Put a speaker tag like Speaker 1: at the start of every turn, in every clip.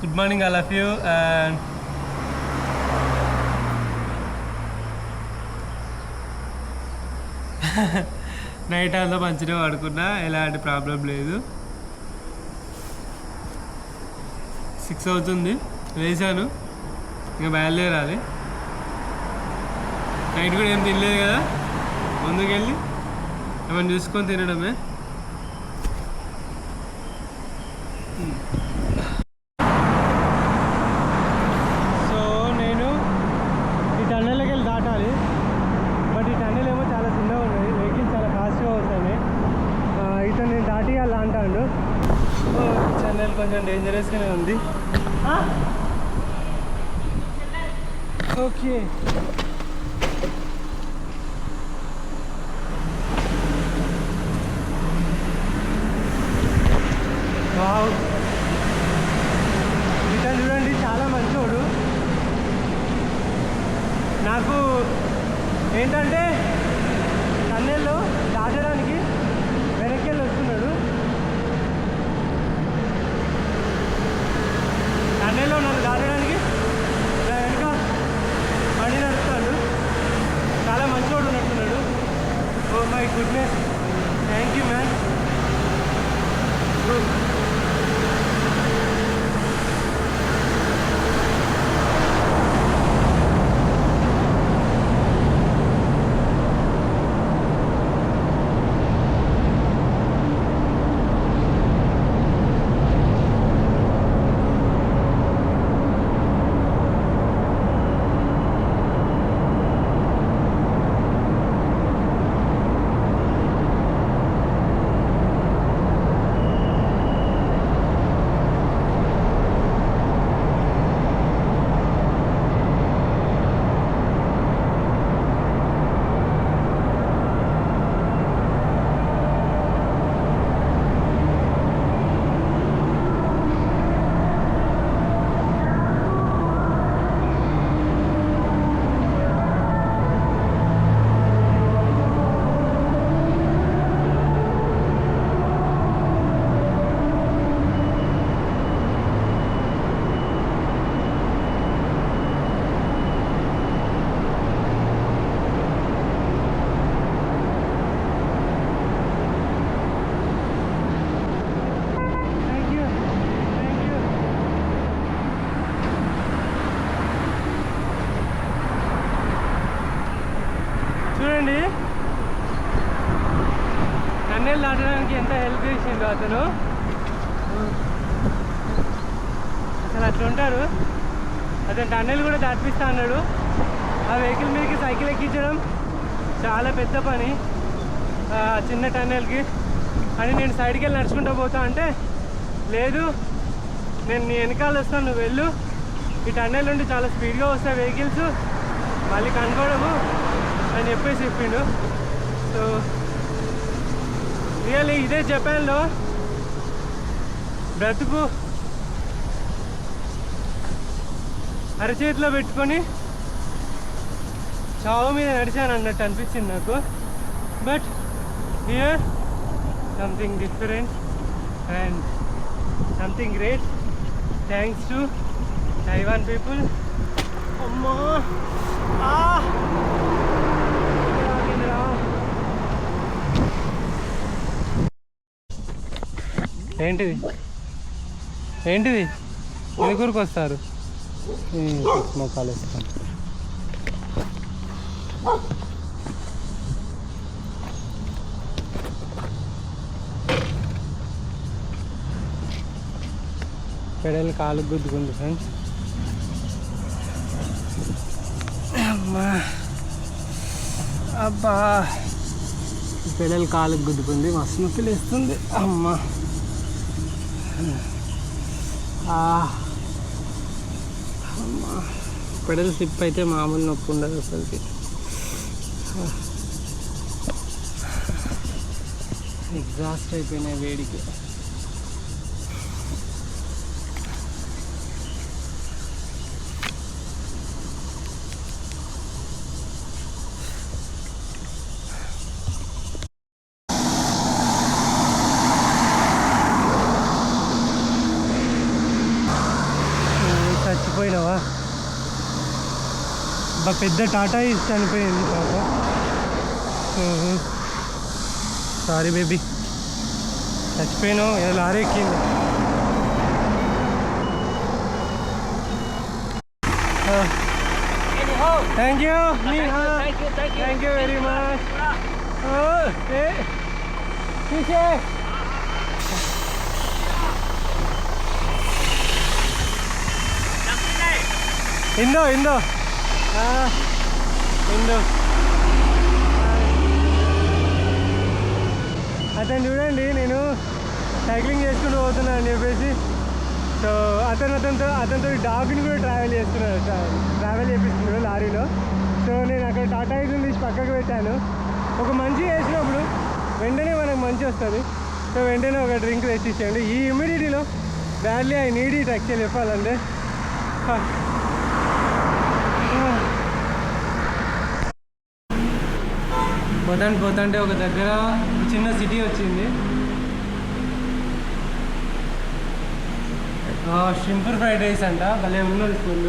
Speaker 1: Good morning all of you. And night అంతా మంచిగా పడుకున్నా, ఎలాంటి ప్రాబ్లం లేదు. 6 అవుతుంది, వేసాను, ఇంకా బయలుదేరాలి. నైట్ కూడా ఏం తినలేదు కదా, ముందుకెళ్ళి ఏమైనా చూసుకొని తినడమే. సో నేను ఈ టన్నెల్లోకి వెళ్ళి దాటాలి. బట్ ఈ టన్నెల్ ఏమో చాలా చిన్నగా ఉన్నది, వెహికల్స్ చాలా ఫాస్ట్గా వస్తాయి. ఇతను నేను దాటియాలి అంటాడు. టన్నెల్ కొంచెం డేంజరస్గానే ఉంది. ఓకే, ఇతను చూడండి చాలా మంచోడు. నాకు ఏంటంటే టన్నెల్లో దాటడానికి వెనక్కి వెళ్ళి వస్తున్నాడు. టన్నెల్లో నన్ను దాటడానికి నా వెనక బండి నడుస్తాడు. చాలా మంచోడు ఉన్నట్టున్నాడు. Oh my goodness, thank you man. చూడండి టన్నెల్ దాటడానికి ఎంత హెల్ప్ చేసిండు అతను. అసలు అట్లా ఉంటారు. అతను టన్నెల్ కూడా దాటిపిస్తా అన్నాడు. ఆ వెహికల్ మీదకి సైకిల్ ఎక్కించడం చాలా పెద్ద పని చిన్న టన్నెల్కి. అని నేను సైడ్కి వెళ్ళి నడుచుకుంటూ పోతా అంటే, లేదు నేను నీ వెనకాల వస్తాను, నువ్వు వెళ్ళు, ఈ టన్నెల్ నుండి చాలా స్పీడ్గా వస్తాయి వెహికల్స్, మళ్ళీ కనుకోవడము అని చెప్పేసి చెప్పిండు. సో రియల్లీ ఇదే జపాన్లో బ్రతుకు అరచేతిలో పెట్టుకొని చావు మీద నడిచాను అన్నట్టు అనిపించింది నాకు. But hear something different and something great. Thanks to Taiwan people. అమ్మా ఏంటిది ఏంటిది ఎదుగురికి వస్తారు మొక్కలు వేస్తాను. పెడలు కాలు గుద్దుకుంది ఫ్రెండ్స్. అమ్మా అబ్బా, పెడలు కాలుకు గుద్దుకుంది, మస్తు నొప్పి లేస్తుంది. అమ్మా అమ్మా, పెడల్ స్లిప్ అయితే మామూలు నొప్పి ఉండదు అసలుకి. ఎగ్జాస్ట్ అయిపోయినాయి వేడికి. పోయినావా? పెద్ద టాటా ఈస్ చనిపోయింది పాప. సారీ బేబీ, చచ్చిపోయినావు. ఏదో లారీ ఎక్కింది. Thank you thank you very much. ఇందో ఇందో ఇందో అతను చూడండి, నేను సైక్లింగ్ చేసుకుంటూ పోతున్నా అని చెప్పేసి. సో అతనితో డాగ్ని కూడా ట్రావెల్ చేపిస్తున్నాడు లారీలో. సో నేను అక్కడ టాటా ఐజుని తీసి పక్కకు పెట్టాను. ఒక మంచి వేసినప్పుడు వెంటనే మనకు మంచి వస్తుంది. సో వెంటనే ఒక డ్రింక్ తెచ్చిచ్చేయండి. ఈ హ్యూమిడిటీలో badly I need it actual చెప్పాలంటే. పోతాంటే ఒక దగ్గర చిన్న సిటీ వచ్చింది. షింపర్ ఫ్రైడ్ రైస్ అంట, భలే ఉన్నది ఫుల్.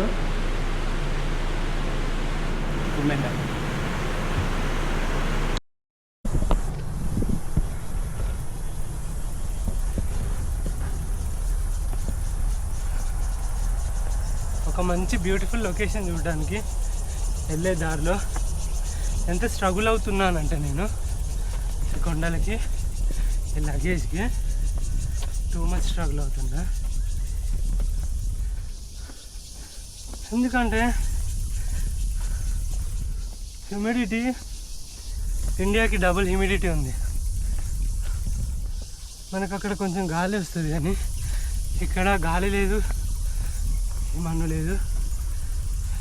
Speaker 1: ఒక మంచి బ్యూటిఫుల్ లొకేషన్ చూడడానికి వెళ్ళే దారిలో ఎంత స్ట్రగుల్ అవుతున్నానంటే నేను ఈ కొండలకి, ఈ లగేజ్కి టూ మచ్ స్ట్రగుల్ అవుతున్నా. ఎందుకంటే హ్యూమిడిటీ ఇండియాకి డబుల్ హ్యూమిడిటీ ఉంది. మనకు అక్కడ కొంచెం గాలి వస్తుంది, కానీ ఇక్కడ గాలి లేదు, మన్ను లేదు.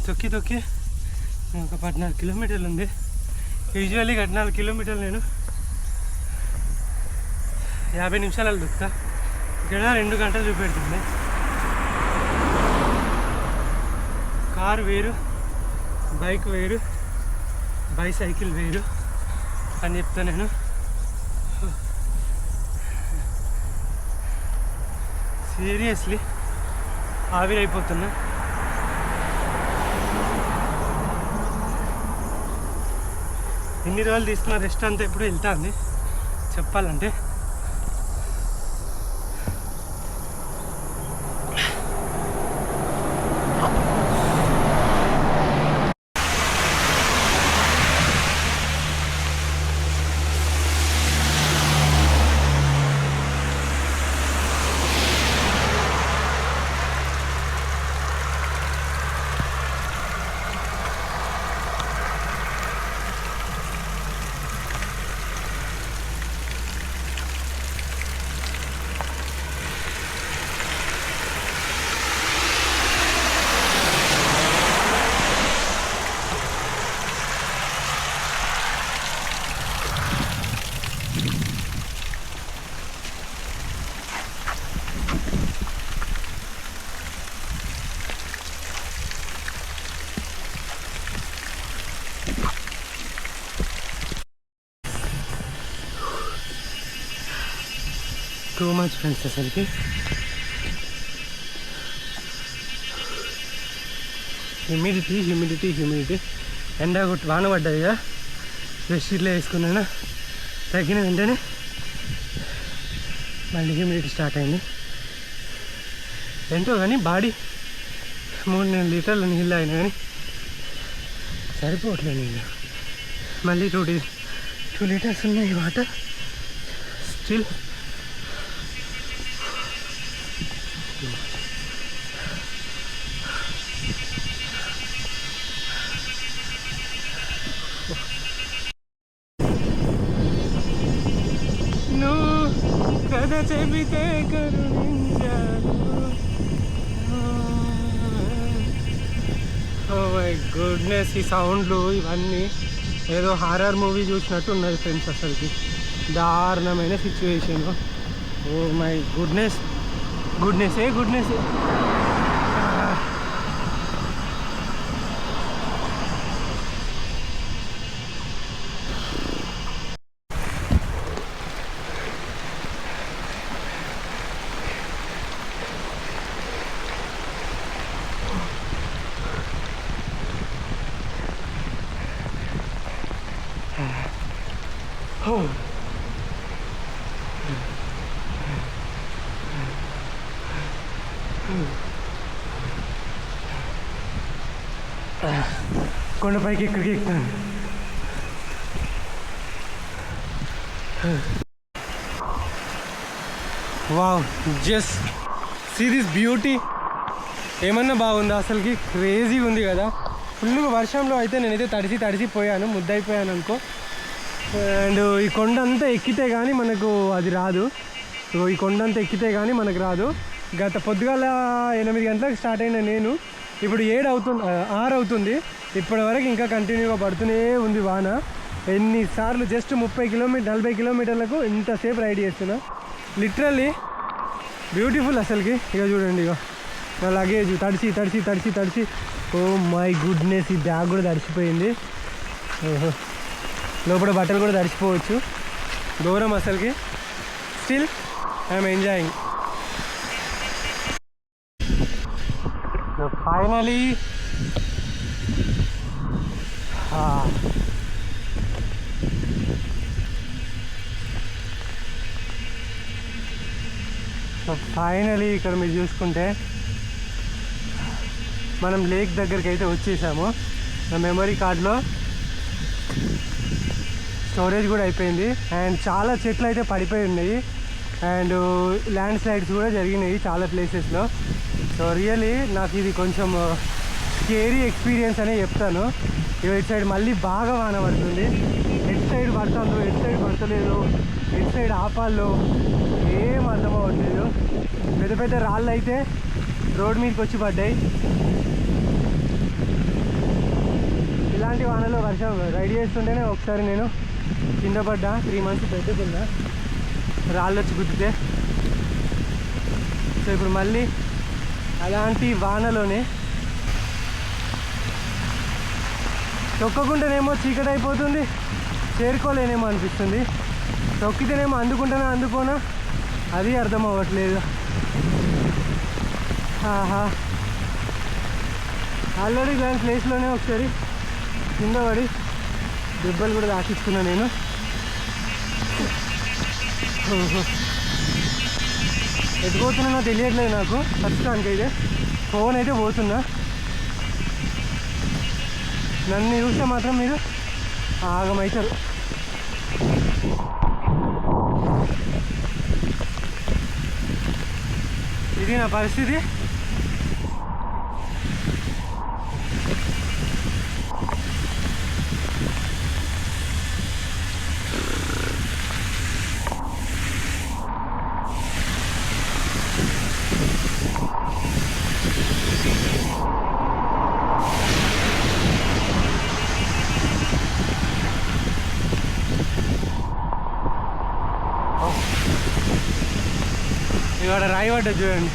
Speaker 1: తొక్కి ఒక 14 కిలోమీటర్లు ఉంది. యూజువల్లీ 14 కిలోమీటర్లు నేను 50 నిమిషాలలో దొక్కుతా. ఇక్కడ 2 గంటలు చూపెడుతుంది. కారు వేరు, బైక్ వేరు, బైసైకిల్ వేరు అని చెప్తా నేను. సీరియస్లీ ఆవిరైపోతున్నా. ఎన్ని రోజులు తీసుకున్న రెస్ట్ అంతా ఎప్పుడు వెళ్తాంది చెప్పాలంటే. టూ మచ్ ఫ్రెండ్స్ అసలుకి. హ్యూమిడిటీ ఎండ కొట్టి వాన పడ్డది కదా, బెడ్షీట్లో వేసుకున్నాను. తగ్గిన వెంటనే మళ్ళీ హ్యూమిడిటీ స్టార్ట్ అయింది. ఏంటో కానీ బాడీ 3 లీటర్ల నీళ్ళు అయినా కానీ సరిపోవట్లేదు నీళ్ళు. మళ్ళీ 2 లీటర్స్ ఉన్నాయి వాటర్ స్టిల్. కథ చెబితే కరుణించాను. ఓ మై గుడ్నెస్, ఈ సౌండ్లు ఇవన్నీ ఏదో హారర్ మూవీ చూసినట్టు ఉన్నది ఫ్రెండ్స్. అసలుకి దారుణమైన సిచ్యువేషన్. Oh my goodness. కొండపైకి ఇక్కడికి ఎక్కుతాను. Wow, just see this beauty. ఏమన్నా బాగుందా అసలుకి? క్రేజీ ఉంది కదా. ఫుల్గా వర్షంలో అయితే నేనైతే తడిసిపోయాను, ముద్దయిపోయాను అనుకో. అండ్ ఈ కొండ అంతా ఎక్కితే కానీ మనకు అది రాదు. సో ఈ కొండ అంతా ఎక్కితే కానీ మనకు రాదు. గత పొద్దుగాల 8 గంటలకు స్టార్ట్ అయిన నేను ఇప్పుడు 6 అవుతుంది. ఇప్పటి వరకు ఇంకా కంటిన్యూగా పడుతూనే ఉంది వాన. ఎన్నిసార్లు జస్ట్ 40 కిలోమీటర్లకు ఇంతసేపు రైడ్ చేస్తున్నా. లిటరల్లీ బ్యూటిఫుల్ అసలుకి. ఇక చూడండి, ఇక నా లగేజ్ తడిసి ఓ మై గుడ్నెస్, ఈ బ్యాగ్ కూడా తడిసిపోయింది. లోపల బట్టలు కూడా తడిసిపోవచ్చు. దూరం అసలుకి. Still I'm enjoying. So finally ఇక్కడ మీరు చూసుకుంటే మనం లేక్ దగ్గరికి అయితే వచ్చేసాము. నా మెమరీ కార్డ్లో స్టోరేజ్ కూడా అయిపోయింది. అండ్ చాలా చెట్లు అయితే పడిపోయి ఉన్నాయి. అండ్ ల్యాండ్ స్లైడ్స్ కూడా జరిగినాయి చాలా ప్లేసెస్లో. సో రియల్లీ నాకు ఇది కొంచెం స్కేరీ ఎక్స్పీరియన్స్ అనే చెప్తాను. ఇటు సైడ్ మళ్ళీ బాగా వాన పడుతుంది. ఎటు సైడ్ పడుతుందో, ఎటు సైడ్ పడతలేదు, ఎటు సైడ్ ఆపాలో ఏం అర్థం అవ్వట్లేదు. పెద్ద రాళ్ళు అయితే రోడ్ మీదకి వచ్చి పడ్డాయి. ఇలాంటి వానలో వర్షం రైడ్ చేస్తుంటేనే ఒకసారి నేను కింద పడ్డా. 3 months పెట్టుకున్నా, రాళ్ళు వచ్చి గుద్దితే. సో ఇప్పుడు మళ్ళీ అలాంటి వానలోనే తొక్కకుంటేనేమో చీకటి అయిపోతుంది, చేరుకోలేనేమో అనిపిస్తుంది. తొక్కితేనేమో అందుకోనా అది అర్థం అవ్వట్లేదు. ఆల్రెడీ ఇలాంటి ప్లేస్లోనే ఒకసారి కింద పడి దెబ్బలు కూడా తాకిస్తున్నా నేను. ఎటుపోతున్నా తెలియట్లేదు నాకు ప్రస్తుతానికి. అయితే ఫోన్ అయితే పోతున్నా. నన్ను చూస్తే మాత్రం మీరు ఆగమవుతారు. ఇది నా పరిస్థితి. ఇవాడ రాయి పడ్డది చూడండి.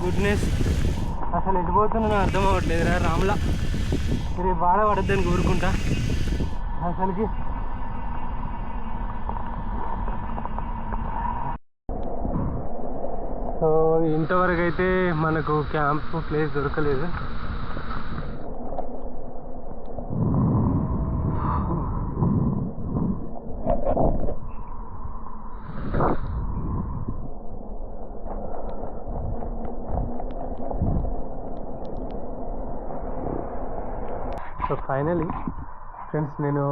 Speaker 1: గుడ్నెస్, అసలు ఎటుపోతున్నా అర్థం అవ్వట్లేదురా రామ్లా. మీరు బాధ పడద్దని కోరుకుంటా. అసలుకి సో ఇంతవరకు అయితే మనకు క్యాంప్ ప్లేస్ దొరకలేదు. సో ఫైనలీ ఫ్రెండ్స్, నేను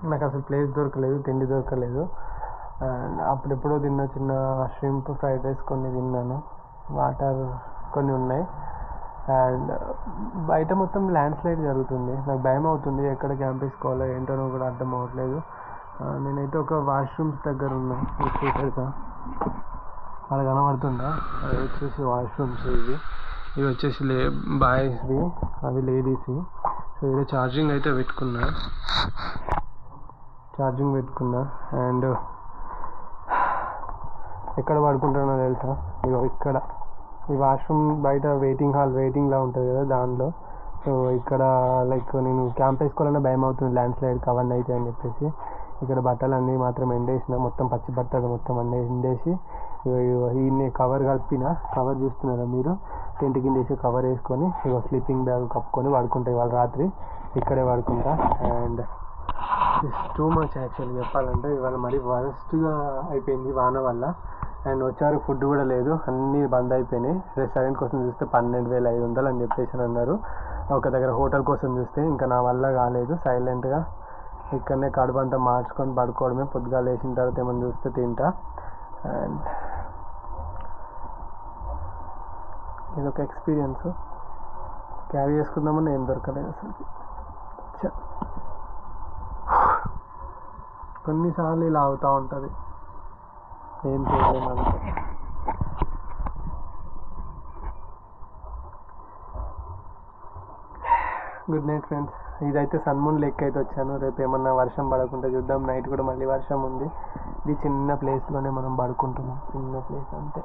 Speaker 1: నాకు అసలు ప్లేస్ దొరకలేదు, తిండి దొరకలేదు. అండ్ అప్పుడెప్పుడో తిన్న చిన్న షింప్ ఫ్రైడ్ రైస్ కొన్ని తిన్నాను, వాటర్ కొన్ని ఉన్నాయి. అండ్ బయట మొత్తం ల్యాండ్ స్లైడ్ జరుగుతుంది. నాకు భయం అవుతుంది, ఎక్కడ క్యాంప్ వేసుకోవాలో ఏంటో కూడా అర్థం అవ్వట్లేదు. నేనైతే ఒక వాష్రూమ్స్ దగ్గర ఉన్నా. చూసారుగా అక్కడ కనబడుతుందా, అది వచ్చేసి వాష్రూమ్స్. ఇవి వచ్చేసి బాయ్స్వి, అవి లేడీస్వి. సో వేరే ఛార్జింగ్ అయితే పెట్టుకున్నా అండ్ ఎక్కడ పడుకుంటానో తెలుసా? ఇగో ఇక్కడ ఈ వాష్రూమ్ బయట వెయిటింగ్లా ఉంటుంది కదా దానిలో. సో ఇక్కడ లైక్ నేను క్యాంప్ వేసుకోవాలన్నా భయం అవుతుంది, ల్యాండ్ స్లైడ్ అవన్నీ అయితే అని చెప్పేసి ఇక్కడ బట్టలన్నీ మాత్రం ఎండేసిన, మొత్తం పచ్చి బట్టలు మొత్తం అన్నీ ఎండేసి ఈ కవర్ కవర్ చూస్తున్నారా మీరు, టెంట్ కింద వేసి కవర్ వేసుకొని ఇక స్లీపింగ్ బ్యాగ్ కప్పుకొని పడుకుంటా. ఇవాళ రాత్రి ఇక్కడే పడుకుంటా. అండ్ టూ మచ్ యాక్చువల్లీ చెప్పాలంటే ఇవాళ మరీ వరస్ట్గా అయిపోయింది వాన వల్ల. అండ్ వచ్చారు ఫుడ్ కూడా లేదు, అన్నీ బంద్ అయిపోయినాయి. రెస్టారెంట్ కోసం చూస్తే 12,500 అని చెప్పేసి అన్నారు. ఒక దగ్గర హోటల్ కోసం చూస్తే ఇంకా నా వల్ల కాలేదు, సైలెంట్గా ఇక్కడనే కడుపు అంతా మార్చుకొని పడుకోవడమే. పొద్దుగా లేచిన తర్వాత ఏమైనా చూస్తే తింటా. అండ్ ఇదొక ఎక్స్పీరియన్స్, క్యారీ చేసుకుందామని ఏం దొరకలేదు అసలు. కొన్నిసార్లు ఇలా అవుతూ ఉంటుంది, ఏం చేయలేమంటే. Good night friends. ఇదైతే సన్మూన్ లెక్క అయితే వచ్చాను. రేపు ఏమన్నా వర్షం పడకుండా చూద్దాం. నైట్ కూడా మళ్ళీ వర్షం ఉంది. ఇది చిన్న ప్లేస్లోనే మనం పడుకుంటున్నాం, చిన్న ప్లేస్ అంతే.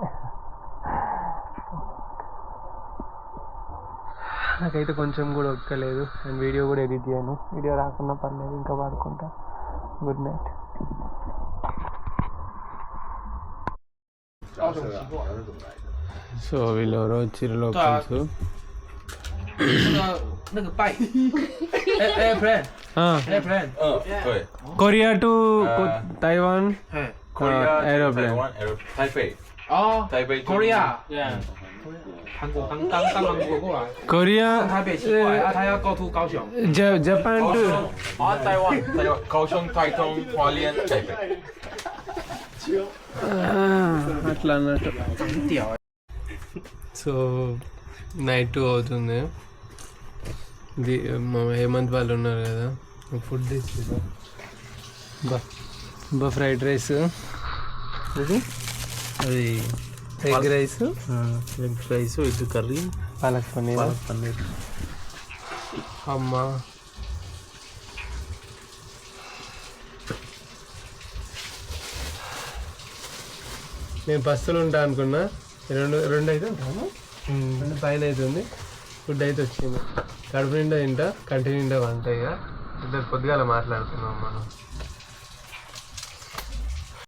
Speaker 1: నాకైతే కొంచెం కూడా ఒక్కలేదు. అండ్ వీడియో కూడా ఎడిట్ చేయను, వీడియో రాకున్నా పర్లేదు, ఇంకా పడుకుంటా. Good night. సో వీళ్ళెవరో వచ్చిర్రు locals. Korea to Taiwan aeroplane.
Speaker 2: Korea.
Speaker 1: Korea. Japan to
Speaker 2: Taiwan. Kaohsiung, Taitung, Hualien, Taipei.
Speaker 1: అట్లా అన్నట్టు. సో నైట్ 2 అవుతుంది. మా హేమంత్ వాళ్ళు ఉన్నారు కదా, ఫుడ్ తెచ్చిందా బా ఫ్రైడ్ రైస్, అది egg rice, egg curry, palak paneer. అమ్మా నేను బస్సులు ఉంటా అనుకున్నా. రెండు అయితే ఉంటాను, 2 పైన అవుతుంది. ఫుడ్ అయితే వచ్చింది, కడుపు నిండా తింటా, కంటి నిండా వంట. ఇక ఇద్దరు పొద్దుగాల మాట్లాడుతున్నాం మనం.